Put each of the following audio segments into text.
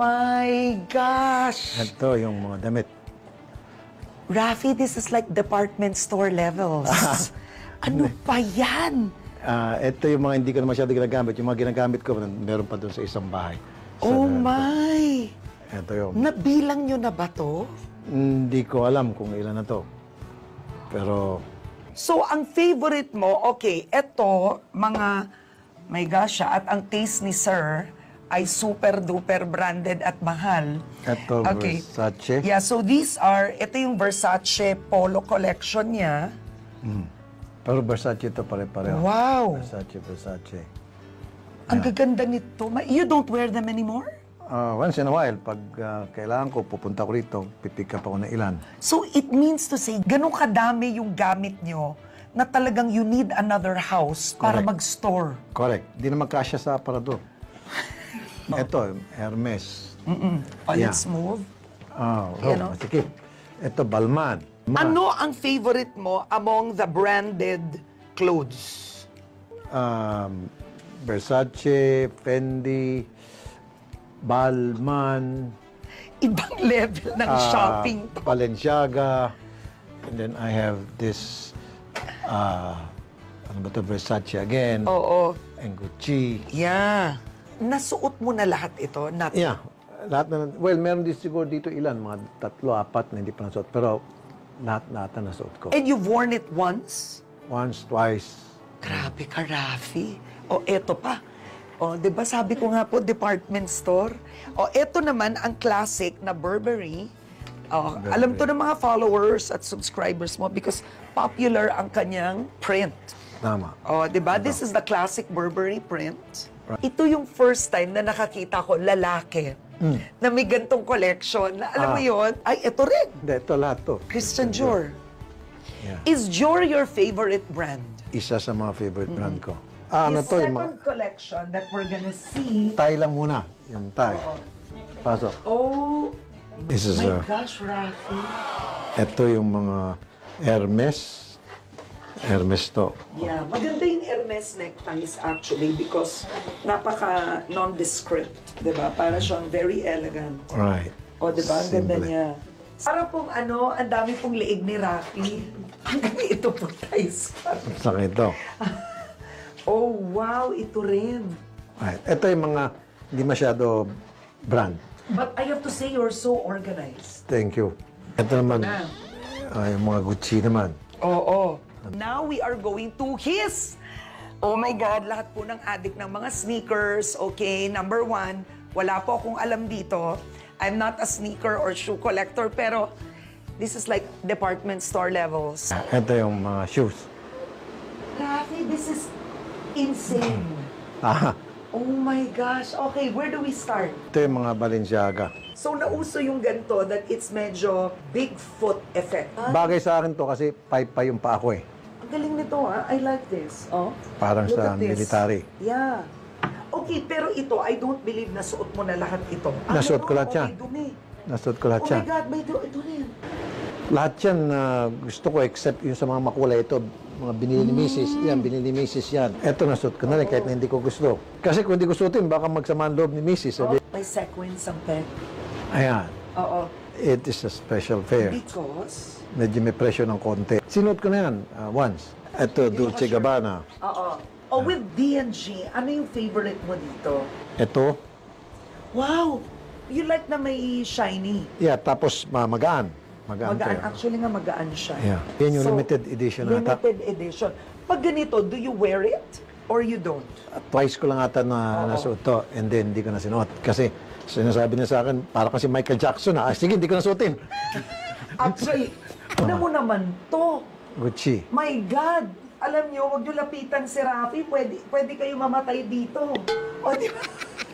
my gosh! Ito yung mga damit. Rafi, this is like department store levels. Ano pa yan? Ito yung mga hindi ko na masyado ginagamit. Yung mga ginagamit ko, meron pa doon sa isang bahay. Oh my! Ito yung... Nabilang nyo na ba to? Hindi ko alam kung ilan na to. Pero... So, ang favorite mo, okay, eto, mga, my gosh, at ang taste ni Sir ay super-duper branded at mahal. Ito, Okay. Versace. Yeah, so these are, ito yung Versace Polo collection niya. Pero Versace ito pare-pareho. Wow! Versace. Ang gaganda nito. You don't wear them anymore? Once in a while, pag kailangan ko, pupunta ko rito, pipick up ako ng ilan. So it means to say, ganun kadami yung gamit nyo na talagang you need another house para Correct. mag-store. Correct. Di na magkasya sa aparador. Ito, Hermes. Oh, let's move. You know? Sige. Ito, Balmain. Ano ang favorite mo among the branded clothes? Versace, Fendi, Balmain, Ibang level ng shopping to. Balenciaga, and then I have this, ano ba ito, Versace again, Oo. and Gucci. Yeah. Nasuot mo na lahat ito? Not... Yeah, lahat na, well, meron din siguro dito ilan, mga 3, 4 na hindi pa nasuot, pero lahat na nasuot ko. And you've worn it once? Once, twice. Grabe ka, Rafi. O, eto pa. O, di ba sabi ko nga po, department store. O, eto naman ang classic na Burberry. O, alam to ng mga followers at subscribers mo because popular ang kanyang print. Tama. O, di ba? This is the classic Burberry print. Ito yung first time na nakakita ko lalaki na may gantong collection. Na, alam mo yun? Ay, ito rin. Hindi, ito lahat to. Christian Dior. Yeah. Is Dior your favorite brand? Isa sa mga favorite brand ko. The Ano to, yung mga second collection that we're gonna see. tie lang muna. Yung tie. Pasok. Oh, This is, my gosh, Rafi. ito yung mga Hermes. Hermes to. Yeah, maganda yung Hermes neckties actually because napaka nondescript, di ba? Para siyang very elegant. Right. O, di ba? Ang ganda Simple. niya. Para pong ano, ang dami pong leeg ni Rafi. Hanggang ito po ties. Saka ito. Oh, wow, ito rin. Right. Ito yung mga hindi masyado brand. But I have to say, you're so organized. Thank you. Ito naman, yung mga Gucci naman. Oo. Now we are going to his. Oh my God, lahat po ng addict ng mga sneakers. Okay, number 1, wala po akong alam dito. I'm not a sneaker or shoe collector, pero this is like department store levels. Ito yung mga shoes. Rafi, this is insane. Oh my gosh. Okay, where do we start? Ito yung mga Balenciaga. So, nauso yung ganito that it's medyo Bigfoot effect. Bagay sa akin to kasi pa yung paa ko eh. Ang galing nito I like this. Oh. Parang Look sa at this. military. Yeah. Okay, pero ito, I don't believe na suot mo na lahat ito. Nasuot ko lahat yan. Okay, dumi. Nasuot ko lahat Oh yan. my God, may ito rin. Lahat yan gusto ko except yung sa mga makulay ito. Mga binili ni Mrs. Yan, binili ni Mrs. yan. Ito nasuot ko na rin kahit na hindi ko gusto. Kasi kung hindi ko suotin, baka magsama ang loob ni Mrs. Oh, Sabi, may sequins ang pet. ayan. Oo. It is a special fair. Because? Medyo may presyo ng konti. Sinuot ko na yan once. Ito, Dolce Gabbana. Oo. Oh, with D&G, ano yung favorite mo dito? Ito, Wow! You like na may shiny. yeah, tapos magaan. Magaan to Magaan. yan. Actually nga magaan siya. Yeah. Yan yung limited edition ata. Limited edition. Pag ganito, do you wear it or you don't? Twice ko lang ata na nasuot to and then hindi ko na sinuot. Kasi sinasabi niya sa akin, para kasi Michael Jackson sige, hindi ko na suotin. Actually, ano mo naman to? Gucci. My God! Alam nyo, huwag nyo lapitan si Rafi. Pwede kayo mamatay dito. O, di ba?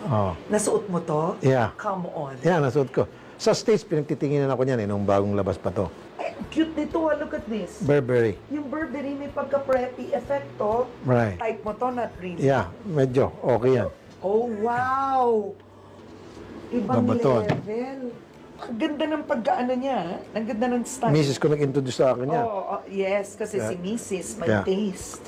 Oh. Nasuot mo to? Yeah. Come on. Yeah, nasuot ko. Sa States, pinagtitinginan ako niyan nung bagong labas pa to. Ay, cute nito. Look at this. Burberry. Yung Burberry may pagka-preppy effect to. Right. Type mo to, not really. Yeah, medyo okay yan. Oh, wow! Ibang Babaton. level. Ang ganda ng pagkaano niya. Ang ganda ng style. Mrs. ko nag-introduce sa akin yan. Oh, yes, kasi si Mrs. may Yeah. taste.